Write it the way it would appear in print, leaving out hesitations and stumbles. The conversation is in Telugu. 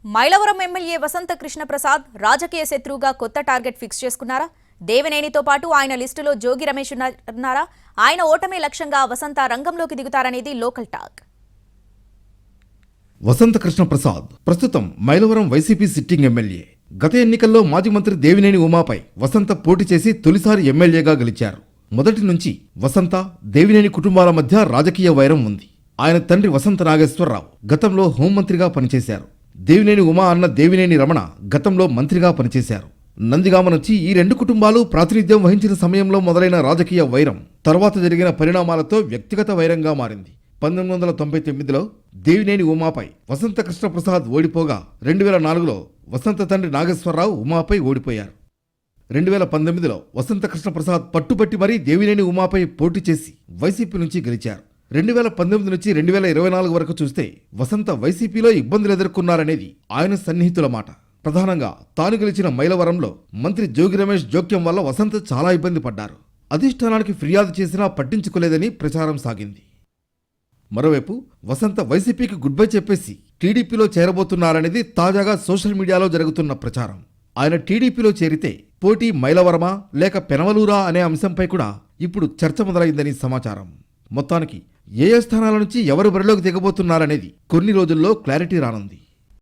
మైలవరం ఎమ్మెల్యే వసంత కృష్ణ ప్రసాద్ రాజకీయ శత్రువుగా కొత్త టార్గెట్ ఫిక్స్ చేసుకున్నారా? దేవినేనితో పాటు ఆయన లిస్టులో జోగి రమేష్ ఉన్నారా? ఆయన ఓటమే లక్ష్యంగా వసంత రంగంలోకి దిగుతారనేది లోకల్ టాక్. వసంత కృష్ణ ప్రసాద్ ప్రస్తుతం మైలవరం వైసీపీ సిట్టింగ్ ఎమ్మెల్యే. గత ఎన్నికల్లో మాజీ మంత్రి దేవినేని ఉమాపై వసంత పోటీ చేసి తొలిసారి ఎమ్మెల్యేగా గెలిచారు. మొదటి నుంచి వసంత, దేవినేని కుటుంబాల మధ్య రాజకీయ వైరం ఉంది. ఆయన తండ్రి వసంత నాగేశ్వరరావు గతంలో హోంమంత్రిగా పనిచేశారు. దేవినేని ఉమా అన్న దేవినేని రమణ గతంలో మంత్రిగా పనిచేశారు. నందిగామ నుంచి ఈ రెండు కుటుంబాలు ప్రాతినిధ్యం వహించిన సమయంలో మొదలైన రాజకీయ వైరం తర్వాత జరిగిన పరిణామాలతో వ్యక్తిగత వైరంగా మారింది. 1999లో దేవినేని ఉమాపై వసంత కృష్ణ ప్రసాద్ ఓడిపోగా 2004లో వసంత తండ్రి నాగేశ్వరరావు ఉమాపై ఓడిపోయారు. 2019లో వసంత కృష్ణ ప్రసాద్ పట్టుబట్టి మరీ దేవినేని ఉమాపై పోటీ చేసి వైసీపీ నుంచి గెలిచారు. 2019 నుంచి 2024 వరకు చూస్తే వసంత వైసీపీలో ఇబ్బందులు ఎదుర్కొన్నారనేది ఆయన సన్నిహితుల మాట. ప్రధానంగా తాను గెలిచిన మైలవరంలో మంత్రి జోగి రమేష్ జోక్యం వల్ల వసంత చాలా ఇబ్బంది పడ్డారు. అధిష్టానానికి ఫిర్యాదు చేసినా పట్టించుకోలేదని ప్రచారం సాగింది. మరోవైపు వసంత వైసీపీకి గుడ్ బై చెప్పేసి టీడీపీలో చేరబోతున్నారనేది తాజాగా సోషల్ మీడియాలో జరుగుతున్న ప్రచారం. ఆయన టీడీపీలో చేరితే పోటీ మైలవరమా లేక పెనమలూరా అనే అంశంపై కూడా ఇప్పుడు చర్చ మొదలైందని సమాచారం. మొత్తానికి ఏ స్థానాల నుంచి ఎవరు బరిలోకి దిగబోతున్నారనేది కొన్ని రోజుల్లో క్లారిటీ రానుంది.